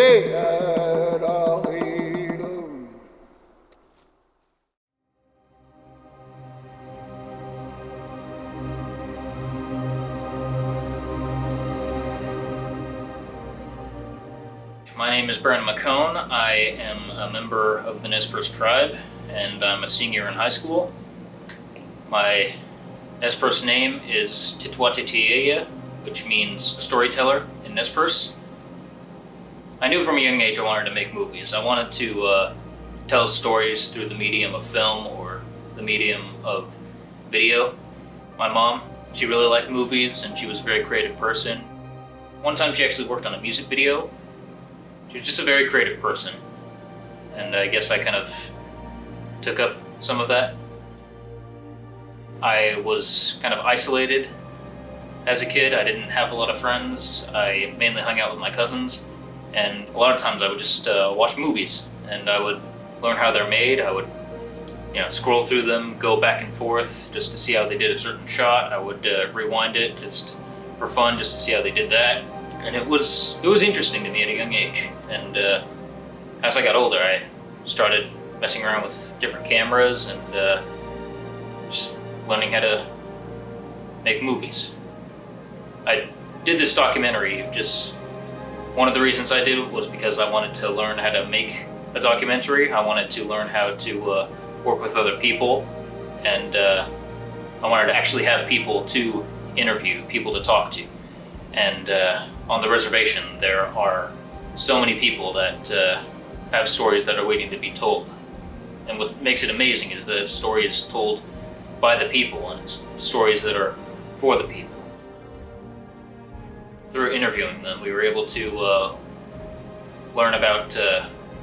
My name is Brandon McHone. I am a member of the Nez Perce tribe, and I'm a senior in high school. My Nez Perce name is Titwatitiaya, which means storyteller in Nez Perce. I knew from a young age I wanted to make movies. I wanted to tell stories through the medium of film or the medium of video. My mom, she really liked movies and she was a very creative person. One time she actually worked on a music video. She was just a very creative person, and I guess I kind of took up some of that. I was kind of isolated as a kid. I didn't have a lot of friends. I mainly hung out with my cousins, and a lot of times I would just watch movies, and I would learn how they're made. I would, scroll through them, go back and forth just to see how they did a certain shot. I would rewind it just for fun, just to see how they did that. And it was interesting to me at a young age. And as I got older, I started messing around with different cameras and just learning how to make movies. I did this documentary. Just one of the reasons I did it was because I wanted to learn how to make a documentary. I wanted to learn how to work with other people, and I wanted to actually have people to interview, people to talk to. And on the reservation, there are so many people that have stories that are waiting to be told. And what makes it amazing is that the story is told by the people, and it's stories that are for the people. Through interviewing them, we were able to learn about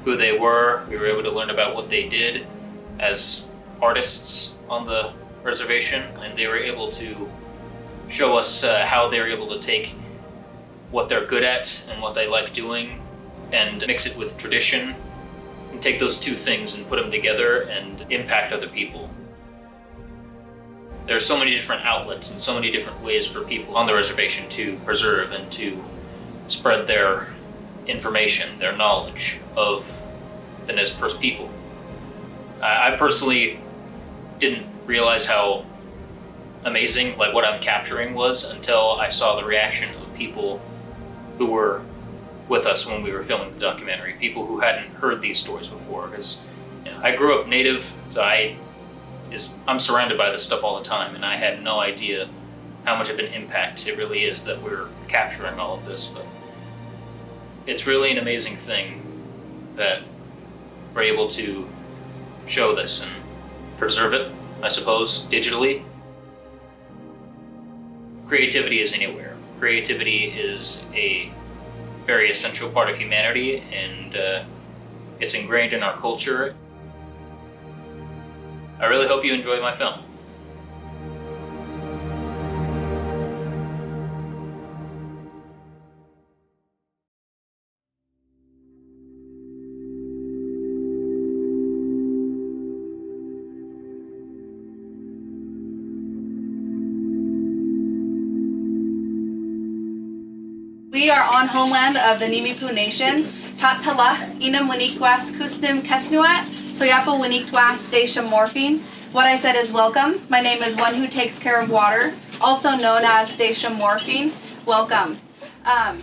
who they were. We were able to learn about what they did as artists on the reservation, and they were able to show us how they're able to take what they're good at and what they like doing and mix it with tradition, and take those two things and put them together and impact other people. There are so many different outlets and so many different ways for people on the reservation to preserve and to spread their information, their knowledge of the Nez Perce people. I personally didn't realize how amazing what I'm capturing was until I saw the reaction of people who were with us when we were filming the documentary, people who hadn't heard these stories before. Because I grew up native, so I'm surrounded by this stuff all the time, and I had no idea how much of an impact it really is that we're capturing all of this. But it's really an amazing thing that we're able to show this and preserve it, I suppose, digitally. Creativity is anywhere. Creativity is a very essential part of humanity, and it's ingrained in our culture. I really hope you enjoy my film. We are on homeland of the Nimiipuu Nation. Tatsala, Inam Winikwas Kusnim Kesnuat, Soyapo Winikwas Stacia Morfin. What I said is welcome. My name is One Who Takes Care of Water, also known as Stacia Morfin. Welcome.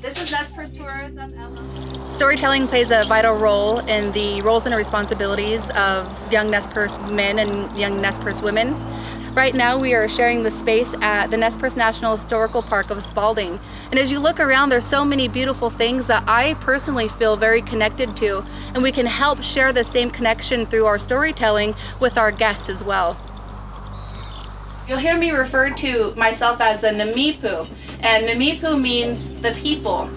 This is Nez Perce Tourism. Storytelling plays a vital role in the roles and responsibilities of young Nez Perce men and young Nez Perce women. Right now we are sharing the space at the Nez Perce National Historical Park of Spalding. And as you look around, there's so many beautiful things that I personally feel very connected to, and we can help share the same connection through our storytelling with our guests as well. You'll hear me refer to myself as a Nimiipuu, and Nimiipuu means the people.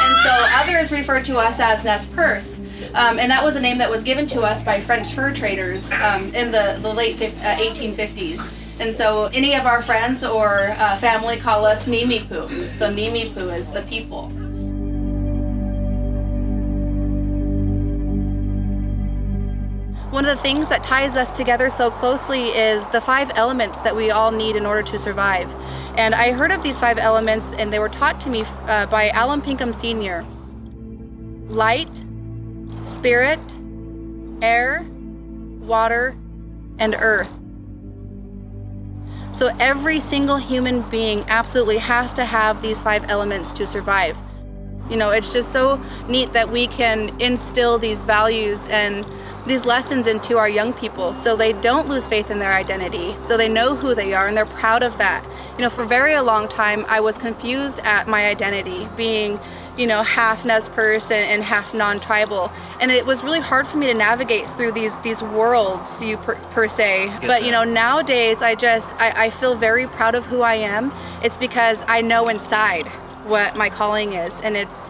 And so others refer to us as Nez Perce. And that was a name that was given to us by French fur traders in the late 1850s. And so any of our friends or family call us Nimiipuu. So Nimiipuu is the people. One of the things that ties us together so closely is the 5 elements that we all need in order to survive. And I heard of these 5 elements, and they were taught to me by Alan Pinkham Sr. light, spirit, air, water, and earth. So every single human being absolutely has to have these 5 elements to survive. You know, it's just so neat that we can instill these values and these lessons into our young people so they don't lose faith in their identity, so they know who they are and they're proud of that. You know, for a very long time, I was confused at my identity, being, you know, half Nez Perce and half non-tribal. And it was really hard for me to navigate through these worlds, per se. But, you know, nowadays, I feel very proud of who I am. It's because I know inside what my calling is, and it's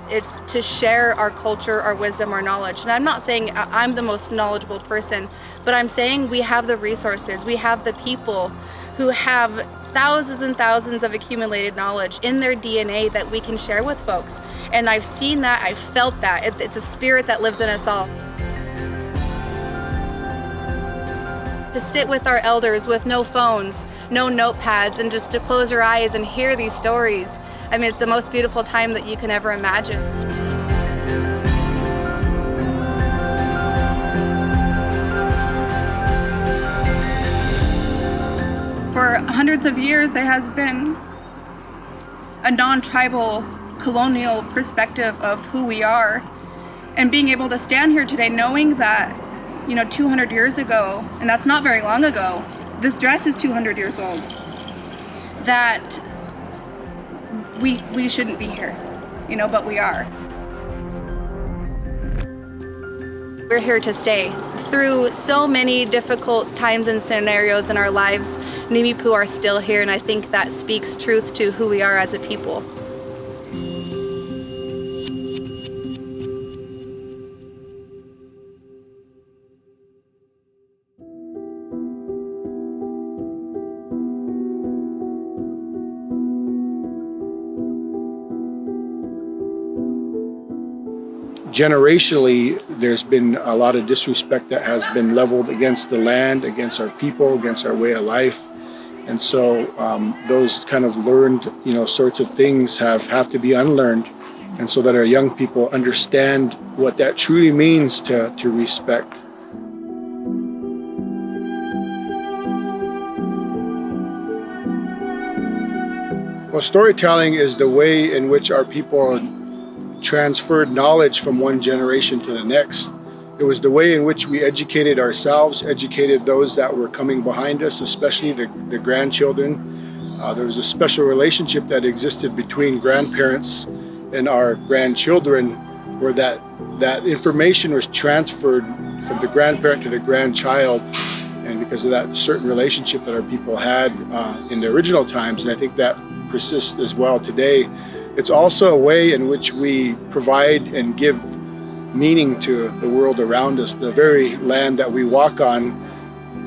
to share our culture, our wisdom, our knowledge. And I'm not saying I'm the most knowledgeable person, but I'm saying we have the resources, we have the people who have thousands and thousands of accumulated knowledge in their DNA that we can share with folks. And I've seen that, I've felt that. It's a spirit that lives in us all. To sit with our elders with no phones, no notepads, and just to close your eyes and hear these stories. I mean, it's the most beautiful time that you can ever imagine. For hundreds of years, there has been a non-tribal colonial perspective of who we are. And being able to stand here today knowing that, you know, 200 years ago, and that's not very long ago, this dress is 200 years old, that we shouldn't be here, you know, but we are. We're here to stay. Through so many difficult times and scenarios in our lives, Nimiipuu are still here, and I think that speaks truth to who we are as a people. Generationally, there's been a lot of disrespect that has been leveled against the land, against our people, against our way of life. And so those kind of learned, you know, sorts of things have to be unlearned. And so that our young people understand what that truly means to respect. Well, storytelling is the way in which our people transferred knowledge from one generation to the next. It was the way in which we educated ourselves, educated those that were coming behind us, especially the grandchildren. There was a special relationship that existed between grandparents and our grandchildren, where that information was transferred from the grandparent to the grandchild. And because of that certain relationship that our people had in the original times, and I think that persists as well today, it's also a way in which we provide and give meaning to the world around us, the very land that we walk on.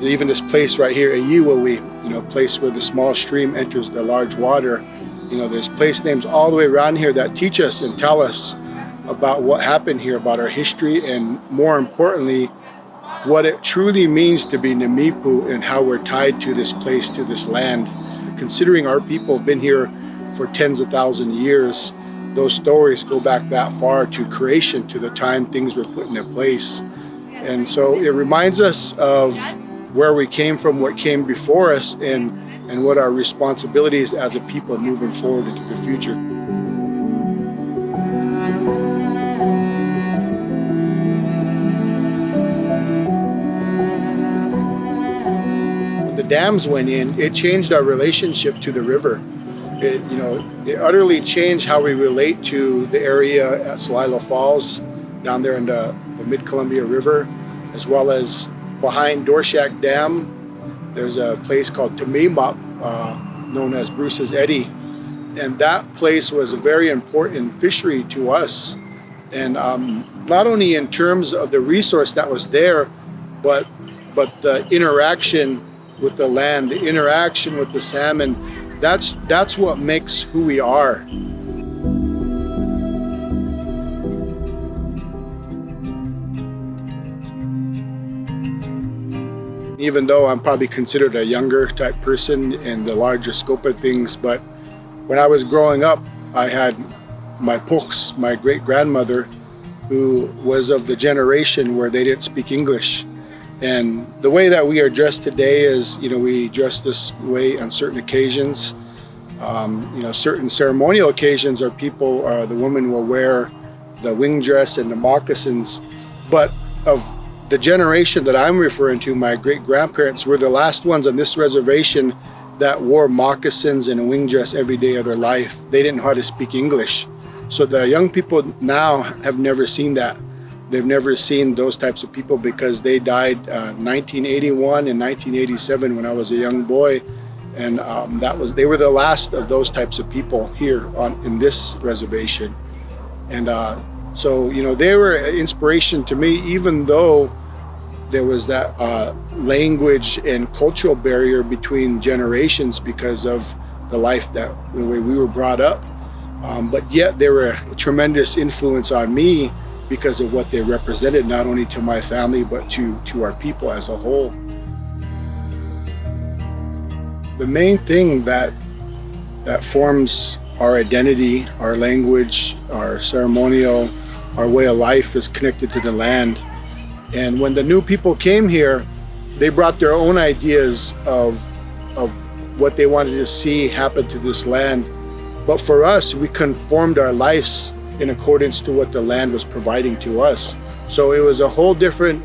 Even this place right here, a place where the small stream enters the large water. You know, there's place names all the way around here that teach us and tell us about what happened here, about our history, and more importantly, what it truly means to be Nimiipuu and how we're tied to this place, to this land. Considering our people have been here for tens of thousands of years, those stories go back that far to creation, to the time things were put into place. And so it reminds us of where we came from, what came before us, and what our responsibilities as a people moving forward into the future. When the dams went in, it changed our relationship to the river. It utterly changed how we relate to the area at Celilo Falls, down there in the Mid-Columbia River, as well as behind Dorshack Dam. There's a place called Nimiipuu, known as Bruce's Eddy. And that place was a very important fishery to us. And not only in terms of the resource that was there, but the interaction with the land, the interaction with the salmon. That's what makes who we are. Even though I'm probably considered a younger type person in the larger scope of things, but when I was growing up, I had my puks, my great-grandmother, who was of the generation where they didn't speak English. And the way that we are dressed today is, we dress this way on certain occasions. Certain ceremonial occasions the women will wear the wing dress and the moccasins. But of the generation that I'm referring to, my great-grandparents were the last ones on this reservation that wore moccasins and a wing dress every day of their life. They didn't know how to speak English. So the young people now have never seen that. They've never seen those types of people because they died 1981 and 1987 when I was a young boy. And they were the last of those types of people here in this reservation. And so they were an inspiration to me, even though there was that language and cultural barrier between generations because of the way we were brought up. But yet they were a tremendous influence on me because of what they represented, not only to my family, but to our people as a whole. The main thing that forms our identity, our language, our ceremonial, our way of life is connected to the land. And when the new people came here, they brought their own ideas of what they wanted to see happen to this land. But for us, we conformed our lives in accordance to what the land was providing to us. So it was a whole different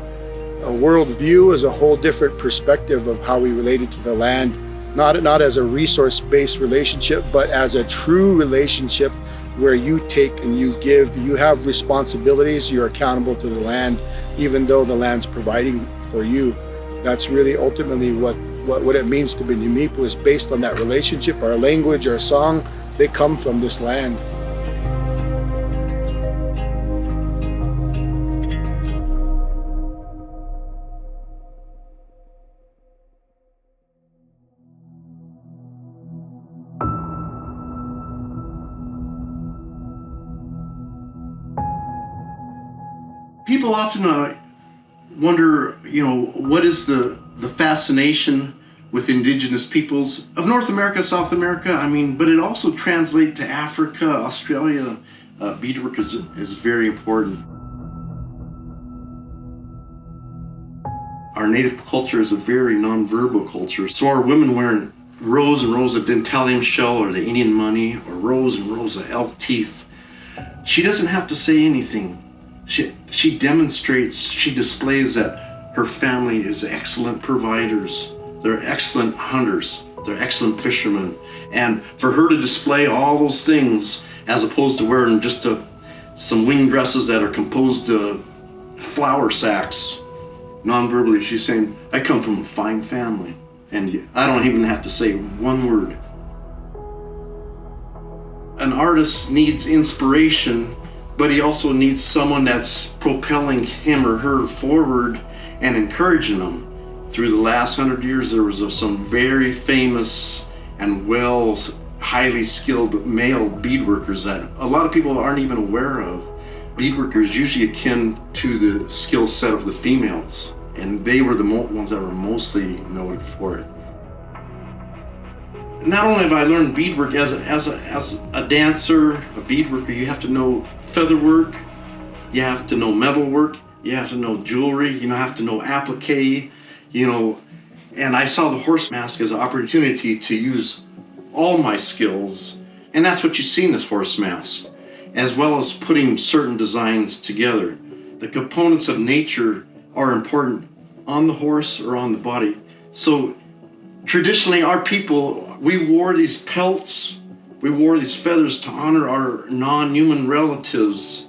worldview, it was a whole different perspective of how we related to the land. Not as a resource-based relationship, but as a true relationship where you take and you give, you have responsibilities, you're accountable to the land, even though the land's providing for you. That's really ultimately what it means to be Nimiipuu, is based on that relationship. Our language, our song, they come from this land. People often wonder, what is the fascination with indigenous peoples of North America, South America? But it also translates to Africa, Australia. Beadwork is very important. Our native culture is a very nonverbal culture. So our women wearing rows and rows of dentalium shell or the Indian money or rows and rows of elk teeth, she doesn't have to say anything. She demonstrates, she displays that her family is excellent providers. They're excellent hunters. They're excellent fishermen. And for her to display all those things, as opposed to wearing just some wing dresses that are composed of flour sacks, non-verbally, she's saying, I come from a fine family. And I don't even have to say one word. An artist needs inspiration, but he also needs someone that's propelling him or her forward and encouraging them. Through the last 100 years, there was some very famous and highly skilled male beadworkers that a lot of people aren't even aware of. Beadworkers usually akin to the skill set of the females, and they were the ones that were mostly noted for it. Not only have I learned beadwork as a dancer, a beadworker, you have to know feather work, you have to know metal work, you have to know jewelry, you have to know applique, and I saw the horse mask as an opportunity to use all my skills, and that's what you see in this horse mask, as well as putting certain designs together. The components of nature are important on the horse or on the body. So traditionally, our people, we wore these pelts, we wore these feathers to honor our non-human relatives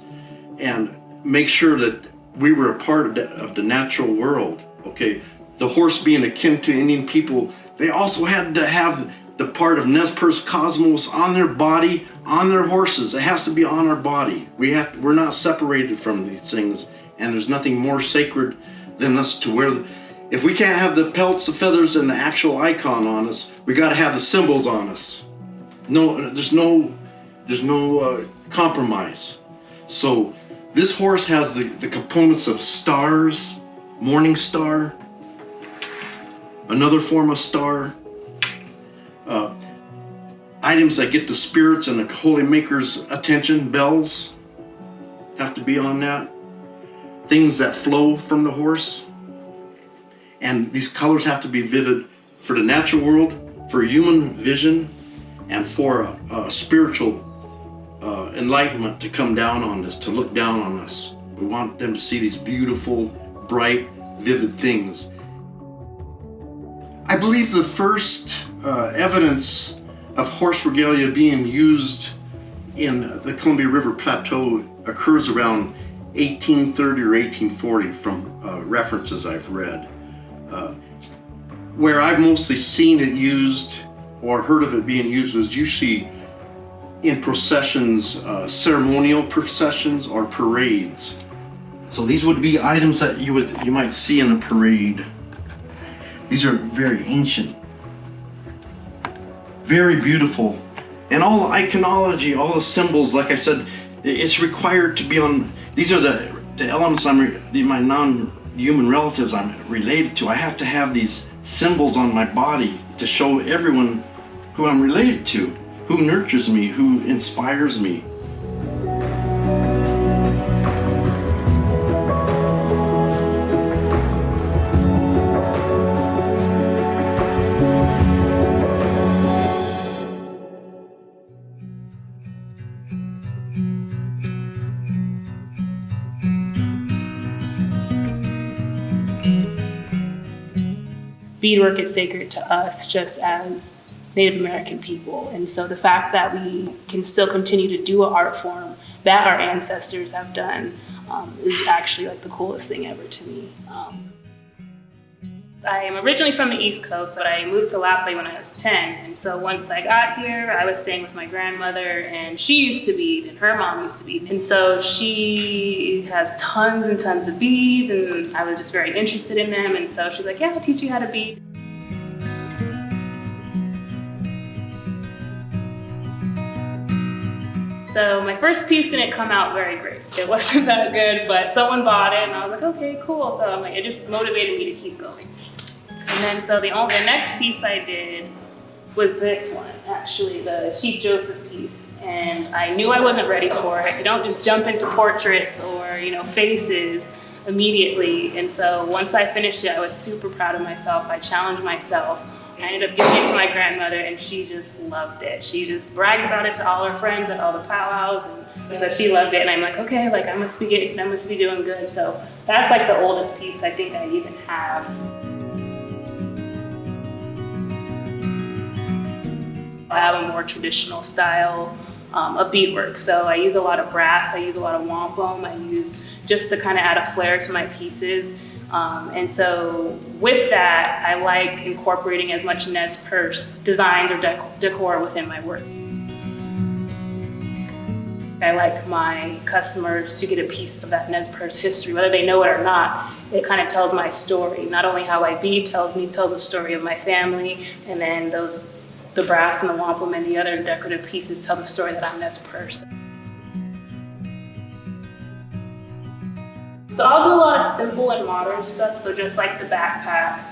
and make sure that we were a part of the natural world. Okay, the horse being akin to Indian people, they also had to have the part of Nez Perce cosmos on their body, on their horses. It has to be on our body. We're not separated from these things, and there's nothing more sacred than us to wear. If we can't have the pelts, the feathers, and the actual icon on us, we got to have the symbols on us. No, there's no compromise. So this horse has the components of stars, morning star, another form of star, items that get the spirits and the holy maker's attention, bells, have to be on that. Things that flow from the horse. And these colors have to be vivid for the natural world, for human vision, and for a spiritual enlightenment to come down on us, to look down on us. We want them to see these beautiful, bright, vivid things. I believe the first evidence of horse regalia being used in the Columbia River Plateau occurs around 1830 or 1840 from references I've read. Where I've mostly seen it used or heard of it being used was usually in processions, ceremonial processions or parades. So these would be items that you might see in a parade. These are very ancient, very beautiful, and all the iconology, all the symbols. Like I said, it's required to be on. These are the elements my non-human relatives I'm related to. I have to have these symbols on my body to show everyone who I'm related to, who nurtures me, who inspires me. Beadwork is sacred to us just as Native American people. And so the fact that we can still continue to do an art form that our ancestors have done is actually like the coolest thing ever to me. I am originally from the East Coast, but I moved to Lapwai when I was 10. And so once I got here, I was staying with my grandmother, and she used to bead, and her mom used to bead. And so she has tons and tons of beads, and I was just very interested in them. And so she's like, yeah, I'll teach you how to bead. So my first piece didn't come out very great. It wasn't that good, but someone bought it, and I was like, okay, cool. So I'm like, it just motivated me to keep going. And then so the next piece I did was this one, actually, the Chief Joseph piece. And I knew I wasn't ready for it. You don't just jump into portraits or, faces immediately. And so once I finished it, I was super proud of myself. I challenged myself. I ended up giving it to my grandmother, and she just loved it. She just bragged about it to all her friends at all the powwows, and so she loved it. And I'm like, okay, like I must be doing good. So that's like the oldest piece I think I even have. I have a more traditional style of beadwork. So I use a lot of brass, I use a lot of wampum, I use just to kind of add a flair to my pieces. And so with that, I like incorporating as much Nez Perce designs or decor within my work. I like my customers to get a piece of that Nez Perce history, whether they know it or not. It kind of tells my story. Not only how I bead tells a story of my family, and then the brass and the wampum and the other decorative pieces tell the story that I'm Nez Perce. So I'll do a lot of simple and modern stuff. So just like the backpack,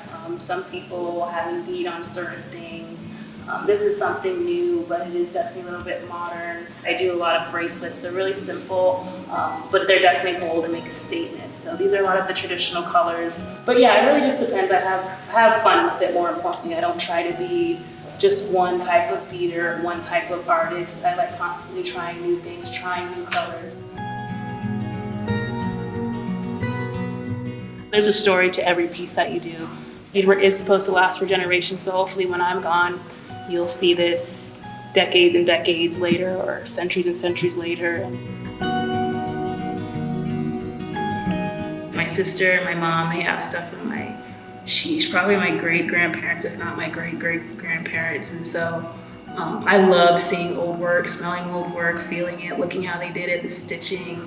some people having bead on certain things. This is something new, but it is definitely a little bit modern. I do a lot of bracelets. They're really simple, but they're definitely bold and make a statement. So these are a lot of the traditional colors. But yeah, it really just depends. I have fun with it, more importantly. I don't try to be just one type of beader, one type of artist. I like constantly trying new things, trying new colors. There's a story to every piece that you do. Beadwork is supposed to last for generations, so hopefully when I'm gone, you'll see this decades and decades later, or centuries and centuries later. My sister and my mom, they have stuff from she's probably my great-grandparents, if not my great-great-grandparents. And so I love seeing old work, smelling old work, feeling it, looking how they did it, the stitching.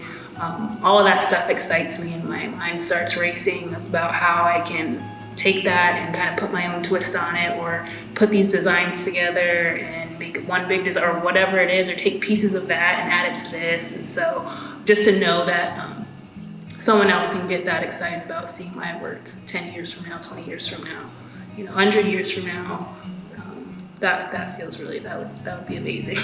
All of that stuff excites me, and my mind starts racing about how I can take that and kind of put my own twist on it, or put these designs together and make one big design, or whatever it is, or take pieces of that and add it to this. And so just to know that someone else can get that excited about seeing my work 10 years from now, 20 years from now, 100 years from now, that feels really, that would be amazing.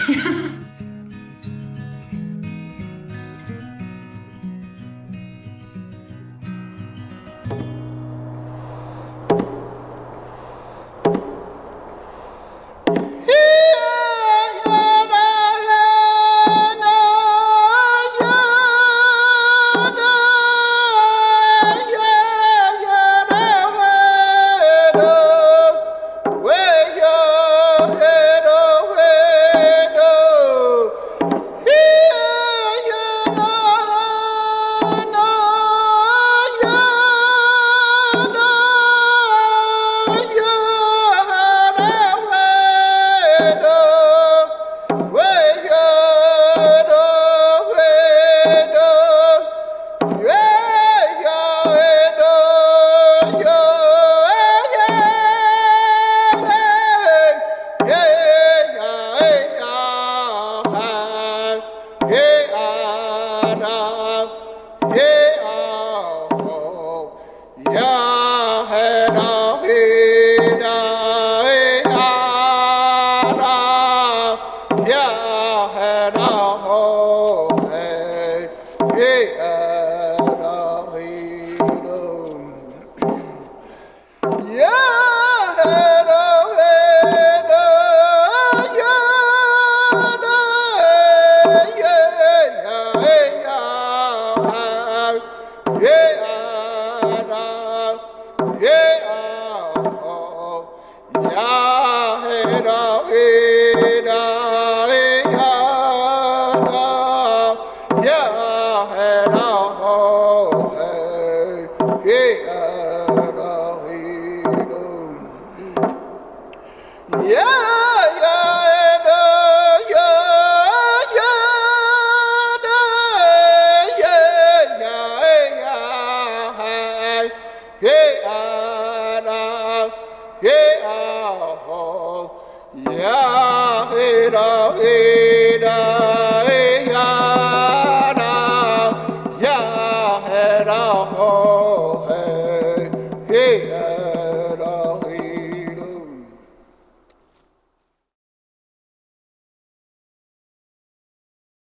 Yeah,